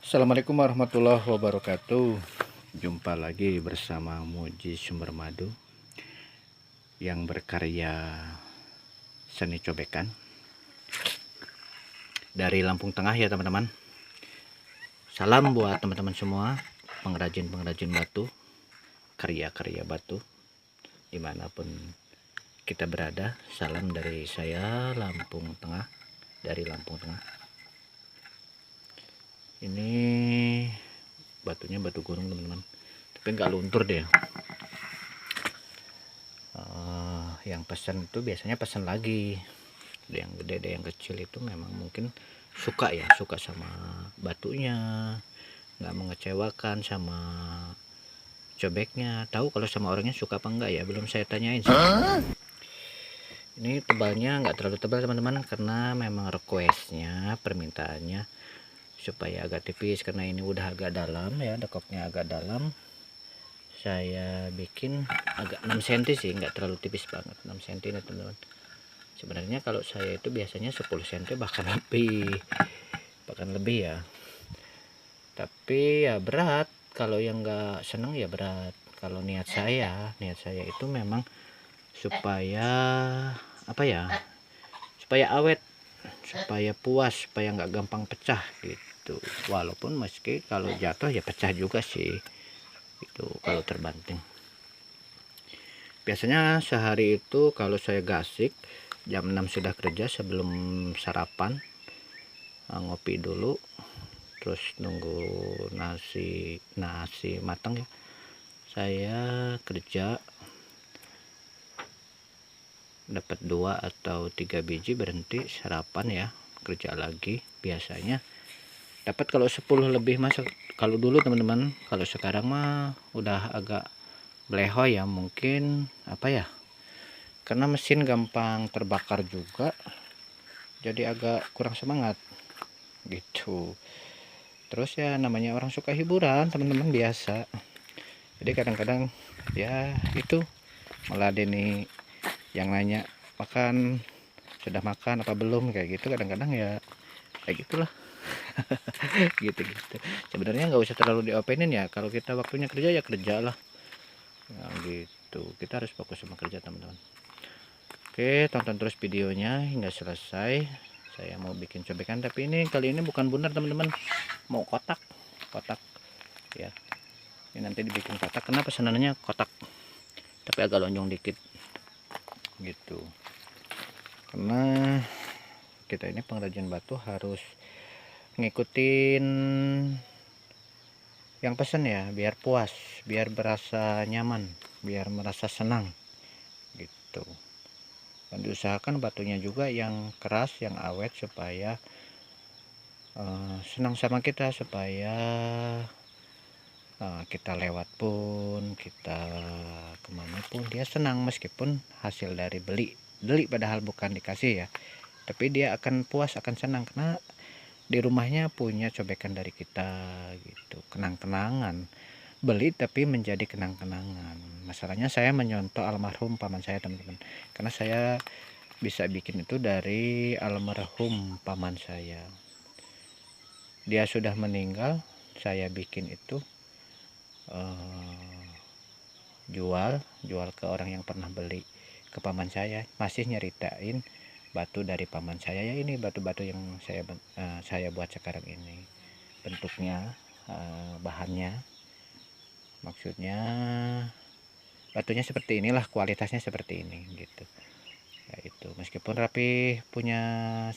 Assalamualaikum warahmatullahi wabarakatuh. Jumpa lagi bersama Muji Sumber Madu yang berkarya seni cobekan dari Lampung Tengah ya teman-teman. Salam buat teman-teman semua pengrajin-pengrajin batu, karya-karya batu dimanapun kita berada. Salam dari saya Lampung Tengah, dari Lampung Tengah. Ini batunya batu gunung teman-teman, tapi nggak luntur deh. Yang pesan itu biasanya pesan lagi, yang gede ada yang kecil itu memang mungkin suka sama batunya, nggak mengecewakan sama cobeknya. Tahu kalau sama orangnya suka apa enggak ya, belum saya tanyain sih. Ini tebalnya nggak terlalu tebal teman-teman, karena memang requestnya, permintaannya supaya agak tipis, karena ini udah agak dalam ya, dekoknya agak dalam. Saya bikin agak 6 cm sih, nggak terlalu tipis banget, 6 cm nih teman-teman. Sebenarnya kalau saya itu biasanya 10 cm bahkan lebih ya, tapi ya berat. Kalau yang nggak seneng ya berat. Kalau niat saya itu memang supaya apa ya, supaya awet, supaya puas, supaya nggak gampang pecah gitu. Walaupun meski kalau jatuh ya pecah juga sih itu kalau terbanting. Biasanya sehari itu kalau saya gasik jam 6 sudah kerja, sebelum sarapan ngopi dulu, terus nunggu nasi matang ya, saya kerja dapat 2 atau 3 biji, berhenti sarapan ya, kerja lagi. Biasanya dapat kalau 10 lebih masuk kalau dulu teman-teman. Kalau sekarang mah udah agak beleho ya, mungkin apa ya, karena mesin gampang terbakar juga, jadi agak kurang semangat gitu. Terus ya namanya orang suka hiburan teman-teman, biasa. Jadi kadang-kadang ya itu meladeni yang nanya sudah makan apa belum, kayak gitu. Kadang-kadang ya kayak gitulah. Gitu. Sebenarnya nggak usah terlalu diopenin ya, kalau kita waktunya kerja ya kerjalah. Nah, gitu. Kita harus fokus sama kerja teman-teman. Oke, tonton terus videonya hingga selesai. Saya mau bikin cobekan, tapi kali ini bukan bundar teman-teman, mau kotak ya. Ini nanti dibikin kotak. Kenapa pesanannya kotak tapi agak lonjong dikit gitu, karena kita ini pengrajin batu harus ngikutin yang pesan ya, biar puas, biar berasa nyaman, biar merasa senang gitu. Dan diusahakan batunya juga yang keras, yang awet, supaya senang sama kita, supaya kita lewat pun, kita kemana pun dia senang, meskipun hasil dari beli padahal bukan dikasih ya, tapi dia akan puas, akan senang karena di rumahnya punya cobekan dari kita gitu. Kenang-kenangan, beli tapi menjadi kenang-kenangan. Masalahnya saya menyontoh almarhum paman saya teman-teman, karena saya bisa bikin itu dari almarhum paman saya. Dia sudah meninggal, saya bikin itu jual ke orang yang pernah beli ke paman saya, masih nyeritain batu dari paman saya ya. Ini batu-batu yang saya buat sekarang ini, bentuknya, bahannya, maksudnya batunya seperti inilah, kualitasnya seperti ini gitu ya. Itu meskipun rapi punya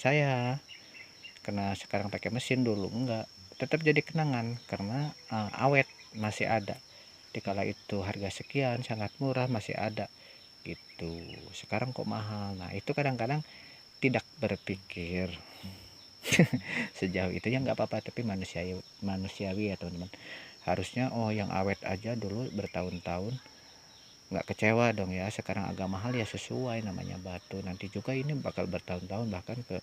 saya, karena sekarang pakai mesin, dulu enggak, tetap jadi kenangan karena awet, masih ada. Dikala itu harga sekian sangat murah, masih ada gitu. Sekarang kok mahal. Nah itu kadang-kadang tidak berpikir sejauh itu ya, nggak apa-apa, tapi manusiawi ya teman-teman. Harusnya yang awet aja dulu bertahun-tahun, nggak kecewa dong ya. Sekarang agak mahal ya, sesuai, namanya batu. Nanti juga ini bakal bertahun-tahun, bahkan ke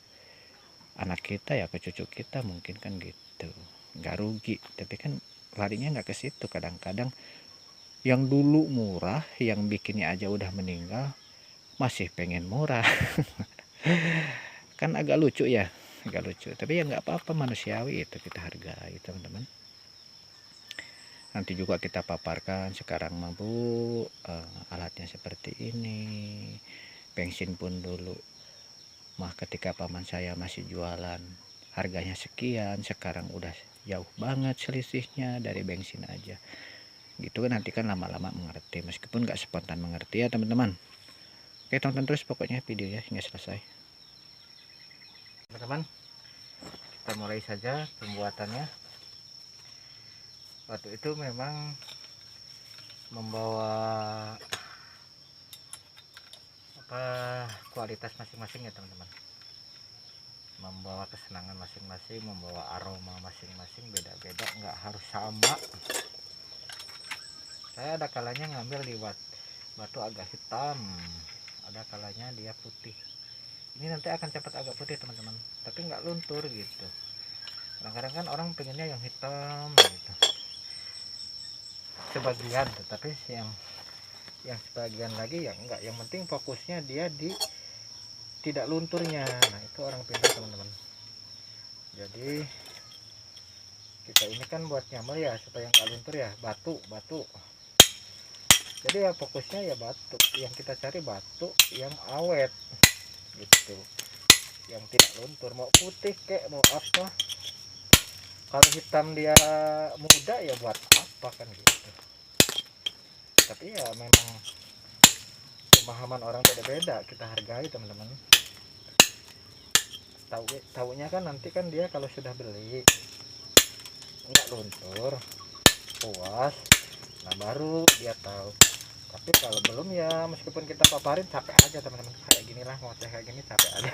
anak kita ya, ke cucu kita mungkin kan gitu. Nggak rugi, tapi kan larinya nggak ke situ. Kadang-kadang yang dulu murah, yang bikinnya aja udah meninggal, masih pengen murah. Kan agak lucu ya. agak lucu, tapi ya nggak apa-apa, manusiawi itu, kita hargai teman-teman. Nanti juga kita paparkan sekarang mah Bu, alatnya seperti ini, bensin pun dulu mah ketika paman saya masih jualan harganya sekian, sekarang udah jauh banget selisihnya dari bensin aja gitu kan. Nanti kan lama-lama mengerti, meskipun nggak spontan mengerti ya teman-teman. Oke, tonton terus pokoknya videonya hingga selesai teman-teman. Kita mulai saja pembuatannya. Waktu itu memang membawa kualitas masing-masing ya teman-teman, membawa kesenangan masing-masing, membawa aroma masing-masing, beda-beda, nggak harus sama. Saya ada kalanya ngambil di batu agak hitam, ada kalanya dia putih. Ini nanti akan cepat agak putih teman-teman, tapi nggak luntur gitu. Kadang-kadang kan orang pengennya yang hitam gitu, sebagian, tetapi yang sebagian lagi ya enggak, yang penting fokusnya dia di tidak lunturnya. Nah itu orang pintar teman-teman. Jadi kita ini kan buat nyamel ya supaya nggak luntur ya, batu. Jadi ya fokusnya ya batu, yang kita cari batu yang awet gitu, yang tidak luntur, mau putih kek mau apa. Kalau hitam dia muda ya buat apa kan gitu. Tapi ya memang pemahaman orang beda-beda, kita hargai teman-teman. Tahunya kan nanti kan dia kalau sudah beli nggak luntur, puas, nah baru dia tahu. Tapi kalau belum ya meskipun kita paparin capek aja teman-teman, kayak gini lah, mau kayak gini capek aja.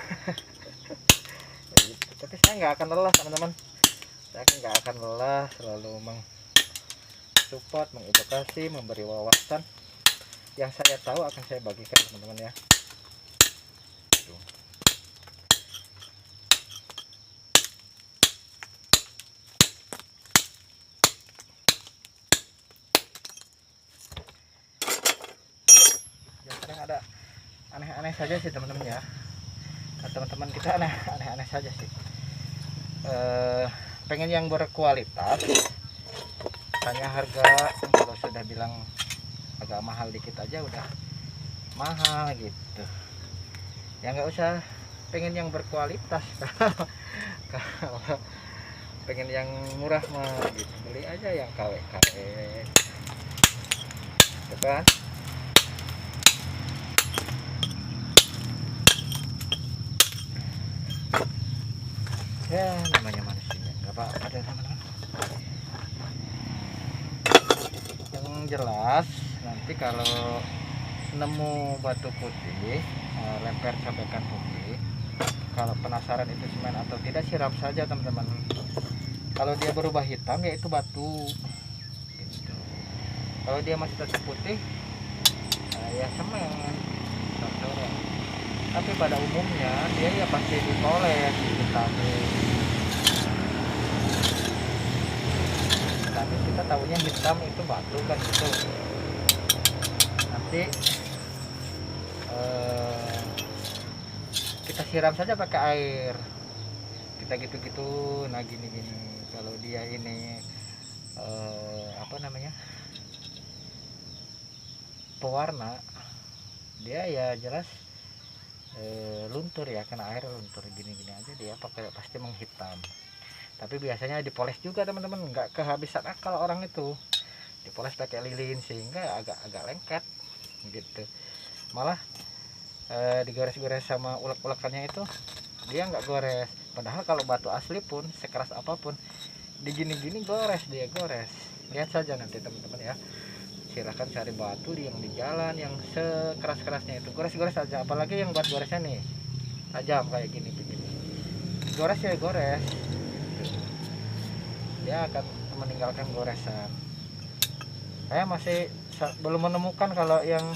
Ya gitu. Tapi saya nggak akan lelah teman-teman, saya nggak akan lelah, selalu support, mengedukasi, memberi wawasan. Yang saya tahu akan saya bagikan teman-teman ya. Tuh. Ya kadang ada aneh-aneh saja sih teman-teman ya. Nah, teman-teman kita aneh-aneh saja sih. Pengen yang berkualitas, tanya harga, kalau sudah bilang agak mahal dikit aja udah mahal gitu ya. Nggak usah pengen yang berkualitas. Kalau pengen yang murah mah gitu, beli aja yang KW gitu kan. Ya namanya manusia, nggak apa-apa deh teman-teman. Yang jelas nanti kalau nemu batu putih, lemper cabekan putih, kalau penasaran itu semen atau tidak, siram saja teman-teman. Kalau dia berubah hitam ya itu batu gitu. Kalau dia masih tetap putih, ya semen. Tapi pada umumnya dia ya pasti dipoles tapi kita tahunya hitam itu batu kan gitu. Nanti kita siram saja pakai air, kita gitu-gitu. Nah gini-gini, kalau dia ini apa namanya, pewarna, dia ya jelas luntur ya, kena air luntur. Gini-gini aja dia pakai pasti menghitam. Tapi biasanya dipoles juga teman-teman, nggak kehabisan akal orang itu, dipoles pakai lilin sehingga agak lengket gitu. Malah digores-gores sama ulek-ulekannya itu dia nggak gores. Padahal kalau batu asli pun sekeras apapun digini-gini gores, dia gores. Lihat saja nanti teman-teman ya, silahkan cari batu yang di jalan yang sekeras-kerasnya itu, gores-gores aja. Apalagi yang buat goresnya nih tajam kayak gini begini, gores ya gores, dia akan meninggalkan goresan. Saya masih belum menemukan kalau yang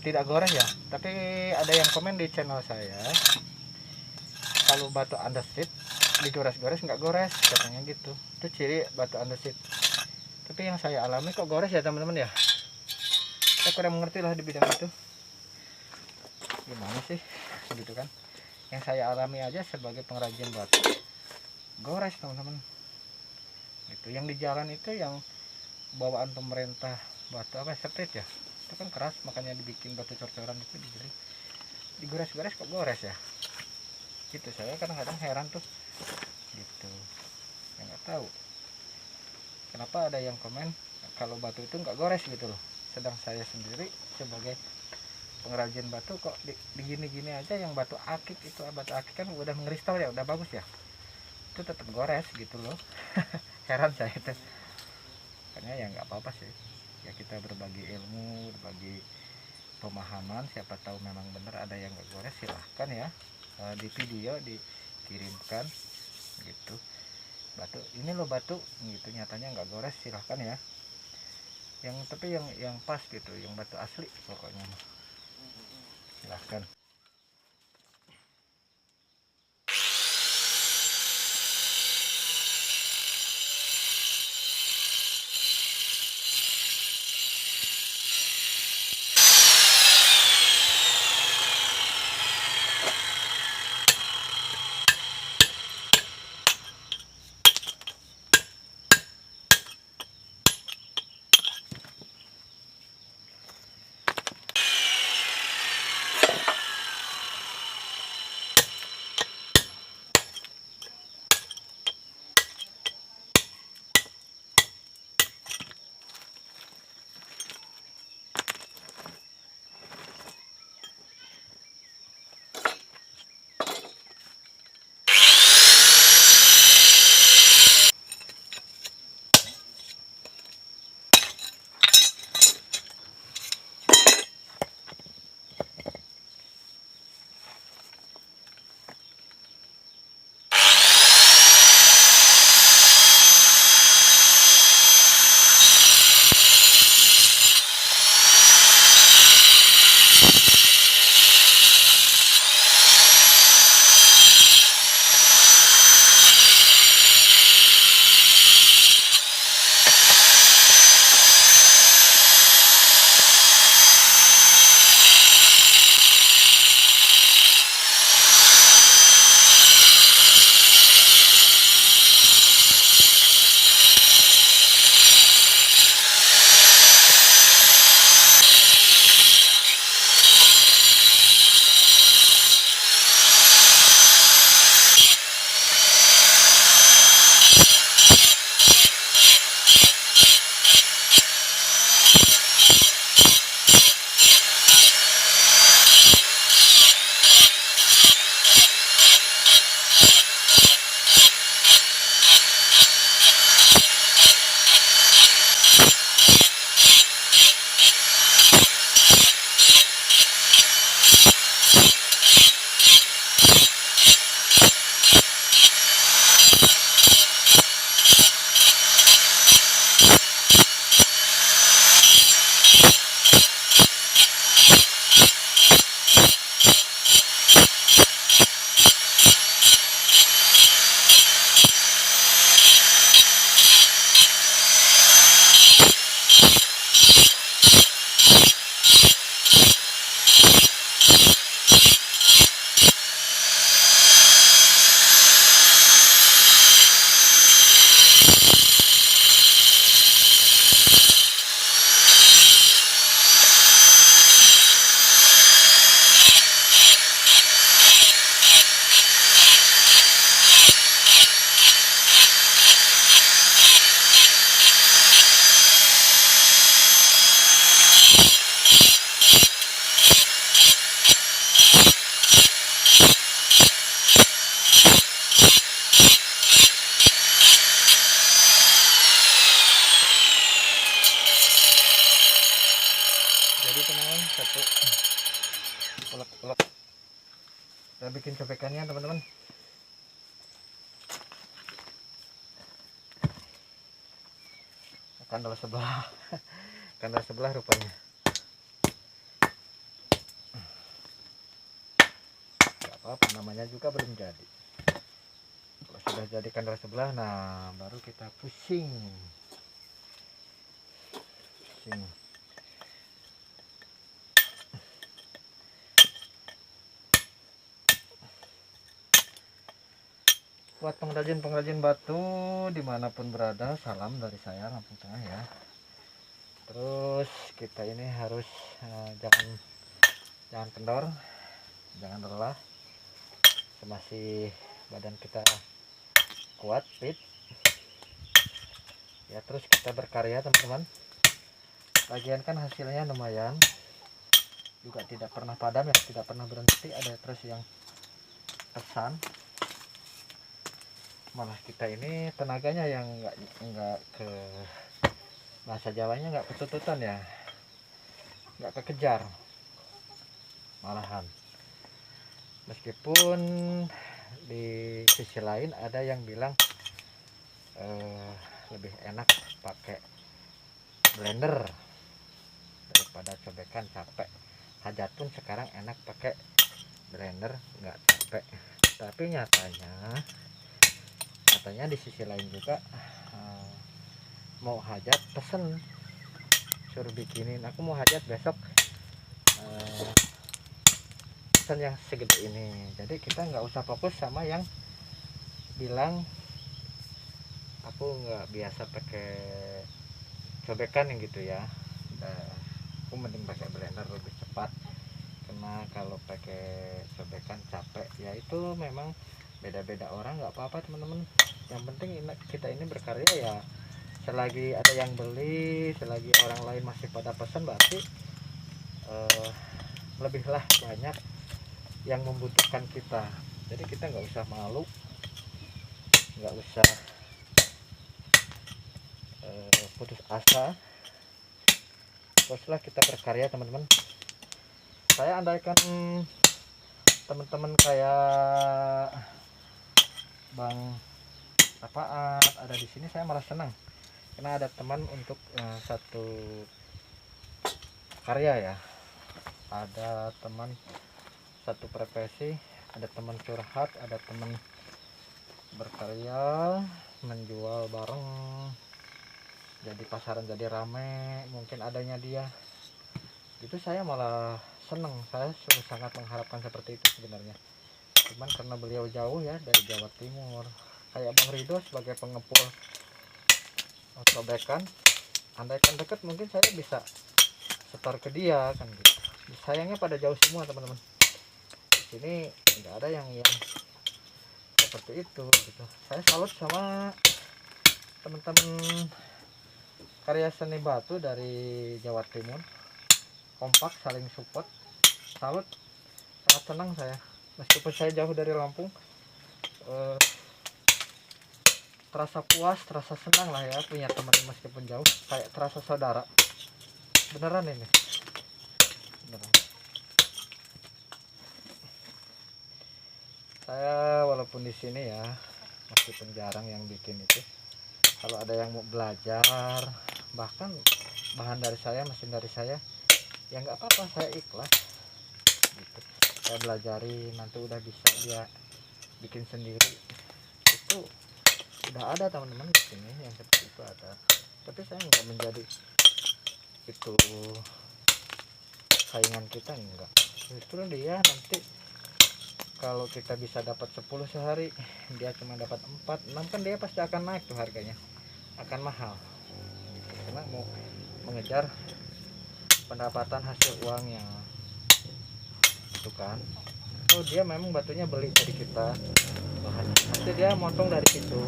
tidak gores ya, tapi ada yang komen di channel saya kalau batu andesit digores-gores nggak gores katanya gitu, itu ciri batu andesit. Tapi yang saya alami kok gores ya teman-teman ya, saya kurang mengerti lah di bidang itu, gimana sih gitu kan. yang saya alami aja sebagai pengrajin batu, gores teman-teman. Itu yang di jalan itu yang bawaan pemerintah batu apa sprit ya, itu kan keras, makanya dibikin batu cor-coran itu digores-gores kok gores ya. Gitu, saya kadang-kadang heran tuh gitu ya, nggak tahu kenapa ada yang komen kalau batu itu nggak gores gitu loh, sedang saya sendiri sebagai pengrajin batu kok digini-gini aja. Yang batu akik itu, batu akik kan udah mengkristal ya, udah bagus ya, itu tetap gores gitu loh. Heran saya itu, makanya ya nggak apa-apa sih ya, kita berbagi ilmu, berbagi pemahaman, siapa tahu memang benar ada yang nggak gores, silahkan ya di video dikirimkan gitu, batu ini loh batu gitu nyatanya nggak gores, silahkan ya. Yang tapi yang pas gitu, yang batu asli pokoknya silahkan. Jadi teman-teman, satu ulek-ulek saya bikin cobekannya teman-teman. Kandal sebelah kandal sebelah rupanya nggak apa-apa, namanya juga belum jadi. Kalau sudah jadi kandal sebelah, nah baru kita pusing. Buat pengrajin-pengrajin batu dimanapun berada, salam dari saya Lampung Tengah ya. Terus kita ini harus jangan kendor, jangan lelah, masih badan kita kuat, fit ya. Terus kita berkarya teman-teman, lagian kan hasilnya lumayan, juga tidak pernah padam ya, tidak pernah berhenti, ada terus yang pesan. Malah kita ini tenaganya yang nggak ke bahasa Jawanya nggak ketututan ya, nggak kekejar malahan. Meskipun di sisi lain ada yang bilang lebih enak pakai blender daripada cobekan, capek. Hajat pun sekarang enak pakai blender, nggak capek. Tapi nyatanya di sisi lain juga mau hajat pesen, suruh bikinin, aku mau hajat besok, pesen yang segede ini. Jadi kita nggak usah fokus sama yang bilang aku nggak biasa pakai cobekan yang gitu ya. Aku mending pakai blender lebih cepat, karena kalau pakai cobekan capek ya. Itu memang beda-beda orang, nggak apa-apa teman-teman. Yang penting kita ini berkarya ya, selagi ada yang beli, selagi orang lain masih pada pesan, berarti lebihlah banyak yang membutuhkan kita. Jadi kita nggak usah malu, nggak usah putus asa. Teruslah kita berkarya teman-teman. Saya andaikan teman-teman kayak Bang Apaat ada di sini, saya malah senang, karena ada teman untuk satu karya ya, ada teman satu profesi, ada teman curhat, ada teman berkarya, menjual bareng, jadi pasaran jadi rame, mungkin adanya dia itu saya malah seneng. Saya sangat mengharapkan seperti itu sebenarnya, cuman karena beliau jauh ya dari Jawa Timur. Kayak Bang Rido sebagai pengepul sobekan, andaikan deket mungkin saya bisa setor ke dia kan gitu. Sayangnya pada jauh semua teman-teman, di sini tidak ada yang seperti itu gitu. Saya salut sama teman-teman karya seni batu dari Jawa Timur, kompak, saling support, salut. Sangat senang saya, meskipun saya jauh dari Lampung, terasa puas, terasa senang lah ya punya teman meskipun jauh, kayak terasa saudara beneran ini, beneran. Saya walaupun di sini ya meskipun jarang yang bikin itu, kalau ada yang mau belajar, bahkan bahan dari saya, mesin dari saya, ya nggak apa-apa, saya ikhlas gitu. Saya belajari, nanti udah bisa dia bikin sendiri, itu udah ada teman-teman di sini yang seperti itu ada. Tapi saya nggak menjadi itu saingan kita, enggak. Justru dia nanti kalau kita bisa dapat 10 sehari, dia cuma dapat 4, 6, kan dia pasti akan naik tuh harganya, akan mahal gitu. Karena mau mengejar pendapatan hasil uangnya itu kan. Oh dia memang batunya beli dari kita, bahannya nanti dia motong dari situ,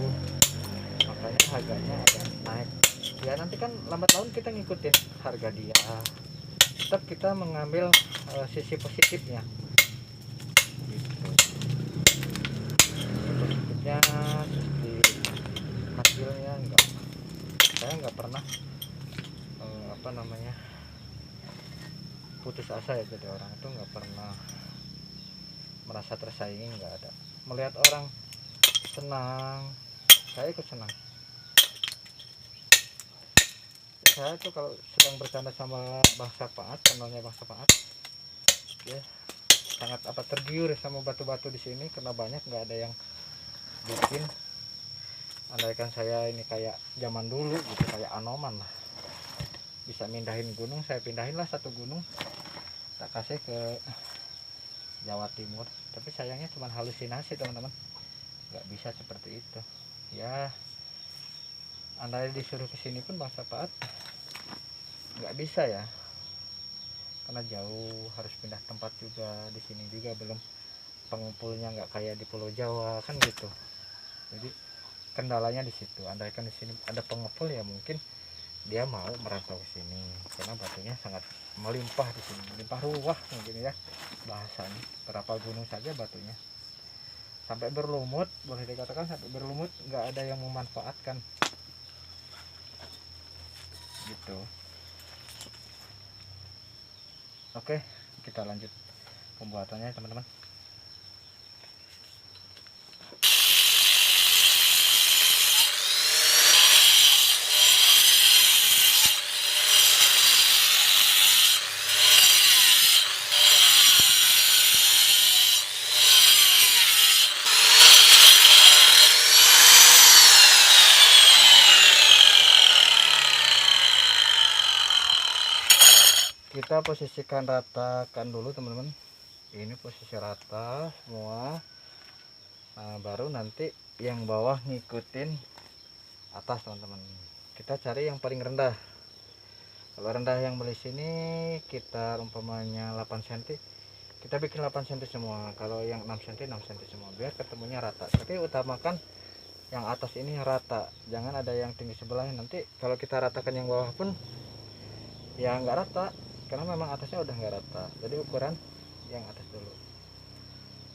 makanya harganya agak naik ya. Nanti kan lambat laun kita ngikutin harga dia, tetap kita mengambil sisi positifnya gitu. Positifnya di hasilnya enggak, saya nggak pernah putus asa ya. Jadi orang itu nggak pernah merasa tersaingi, nggak ada. Melihat orang senang, saya ikut senang. Saya tuh kalau sedang bercanda sama Bang Sapaat, channelnya Bang Sapaat ya, sangat tergiur sama batu-batu di sini, karena banyak, nggak ada yang bikin. Andaikan saya ini kayak zaman dulu gitu, kayak Anoman lah, bisa mindahin gunung, saya pindahin lah satu gunung, tak kasih ke Jawa Timur. Tapi sayangnya cuma halusinasi teman-teman, nggak bisa seperti itu ya. Anda disuruh ke sini pun Bang Sapaat nggak bisa ya, karena jauh, harus pindah tempat juga. Di sini juga belum pengumpulnya nggak kayak di Pulau Jawa kan gitu. Jadi kendalanya di situ. Andaikan di sini ada pengepul ya mungkin dia mau merantau ke sini, karena batunya sangat melimpah di sini, melimpah ruah mungkin ya bahasanya. Berapa gunung saja batunya sampai berlumut, boleh dikatakan sampai berlumut, nggak ada yang memanfaatkan gitu. Oke, kita lanjut pembuatannya teman-teman. Kita posisikan ratakan dulu teman-teman. Ini posisi rata semua. Nah, baru nanti yang bawah ngikutin atas teman-teman. Kita cari yang paling rendah. Kalau rendah yang beli sini kita umpamanya 8 cm, kita bikin 8 cm semua. Kalau yang 6 cm 6 cm semua, biar ketemunya rata. Tapi utamakan yang atas ini rata, jangan ada yang tinggi sebelahnya. Nanti kalau kita ratakan yang bawah pun ya nggak rata, karena memang atasnya udah nggak rata. Jadi ukuran yang atas dulu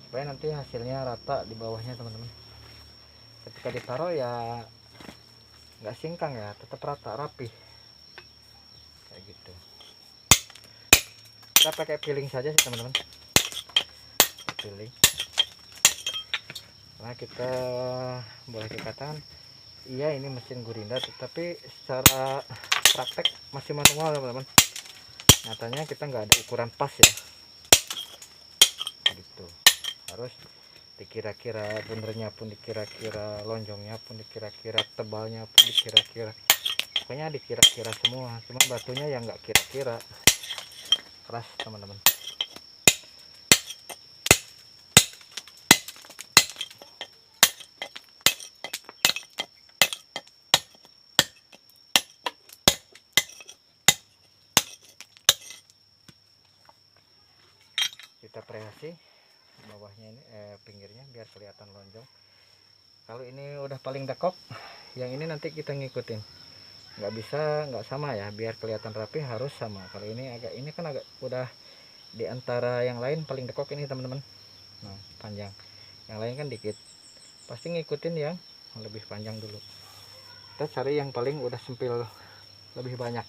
supaya nanti hasilnya rata di bawahnya teman-teman. Ketika ditaruh ya nggak singkang ya, tetap rata rapi kayak gitu. Kita pakai piling saja sih teman-teman, piling. Nah kita boleh dikatakan iya ini mesin Gurinda, tetapi secara praktek masih manual teman-teman. Nyatanya kita nggak ada ukuran pas ya gitu. Harus dikira-kira, benernya pun dikira-kira, lonjongnya pun dikira-kira, tebalnya pun dikira-kira, pokoknya dikira-kira semua. Cuma batunya yang nggak kira-kira, keras teman-teman. Kita preasi bawahnya ini, pinggirnya biar kelihatan lonjong. Kalau ini udah paling dekok, yang ini nanti kita ngikutin. Nggak bisa nggak sama ya, biar kelihatan rapi harus sama. Kalau ini agak, ini kan agak udah di antara yang lain paling dekok ini teman-teman. Nah panjang, yang lain kan dikit, pasti ngikutin yang lebih panjang dulu. Kita cari yang paling udah sempil lebih banyak.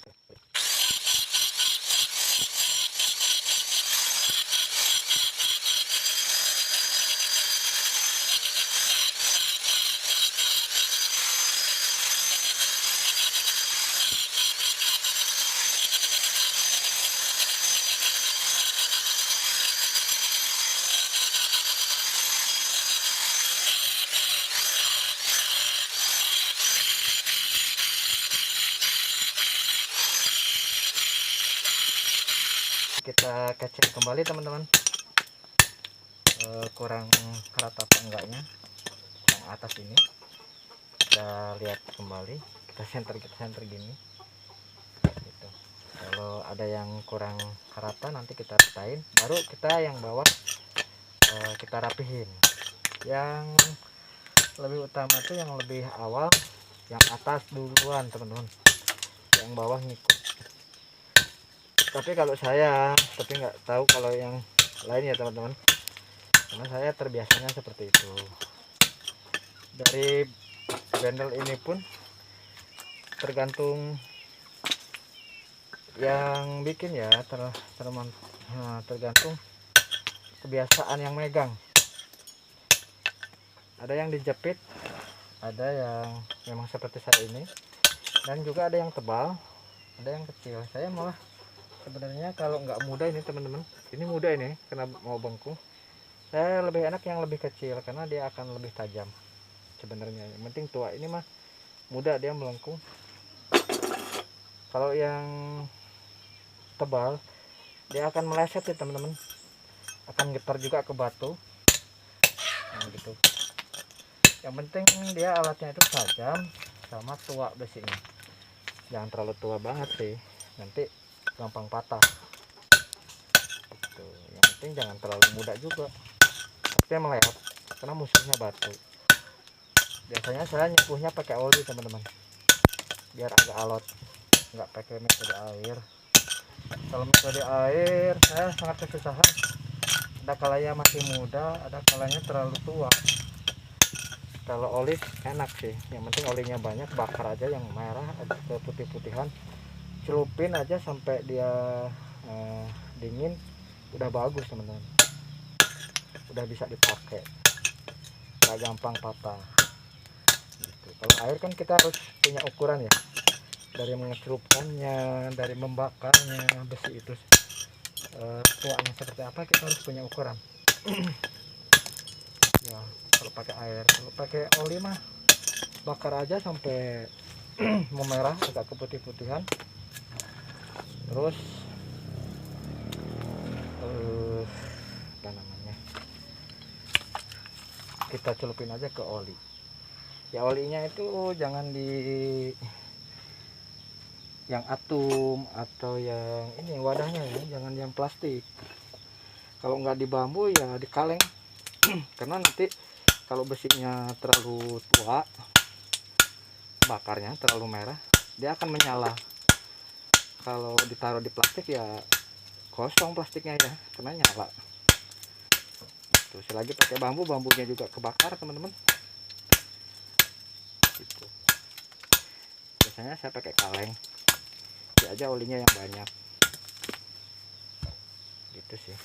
Kita kecil kembali teman-teman, kurang rata apa enggaknya yang atas ini. Kita lihat kembali, kita center gini gitu. Kalau ada yang kurang rata nanti kita ratain, baru kita yang bawah kita rapihin. Yang lebih utama tuh yang lebih awal yang atas duluan teman-teman, yang bawah ngikut. Tapi kalau saya, tapi nggak tahu kalau yang lain ya teman-teman, karena saya terbiasanya seperti itu. Dari bendel ini pun tergantung yang bikin ya, tergantung kebiasaan yang megang. Ada yang dijepit, ada yang memang seperti saya ini, dan juga ada yang tebal, ada yang kecil. Saya malah sebenarnya kalau nggak muda ini teman-teman, ini muda ini karena mau bengkung, saya lebih enak yang lebih kecil karena dia akan lebih tajam sebenarnya. Yang penting tua, ini mah muda dia melengkung. Kalau yang tebal dia akan meleset ya teman-teman, akan getar juga ke batu. Nah, gitu. Yang penting dia alatnya itu tajam sama tua besinya, jangan terlalu tua banget sih, nanti gampang patah gitu. Yang penting jangan terlalu muda juga, tapi meleot karena musuhnya batu. Biasanya saya nyepuhnya pakai oli teman-teman, biar agak alot, nggak pakai metode air. Kalau metode air saya sangat kesusahan, ada kalanya masih muda, ada kalanya terlalu tua. Kalau oli enak sih, yang penting olinya banyak, bakar aja yang merah ada putih-putihan, celupin aja sampai dia dingin, udah bagus teman-teman, udah bisa dipakai, nggak gampang patah gitu. Kalau air kan kita harus punya ukuran ya, dari mengecelupkannya, dari membakarnya besi itu tuanya seperti apa, kita harus punya ukuran. Ya kalau pakai air, kalau pakai oli mah bakar aja sampai memerah agak keputih-putihan, terus apa namanya, kita celupin aja ke oli. Ya olinya itu jangan di yang atum atau yang ini wadahnya ya, jangan yang plastik. Kalau nggak di bambu ya di kaleng karena nanti kalau besinya terlalu tua, bakarnya terlalu merah, dia akan menyala. Kalau ditaruh di plastik ya kosong plastiknya ya, karena nyala. Tuh, selagi pakai bambu, bambunya juga kebakar teman-teman. Gitu. Biasanya saya pakai kaleng, dia aja olinya yang banyak. Gitu sih.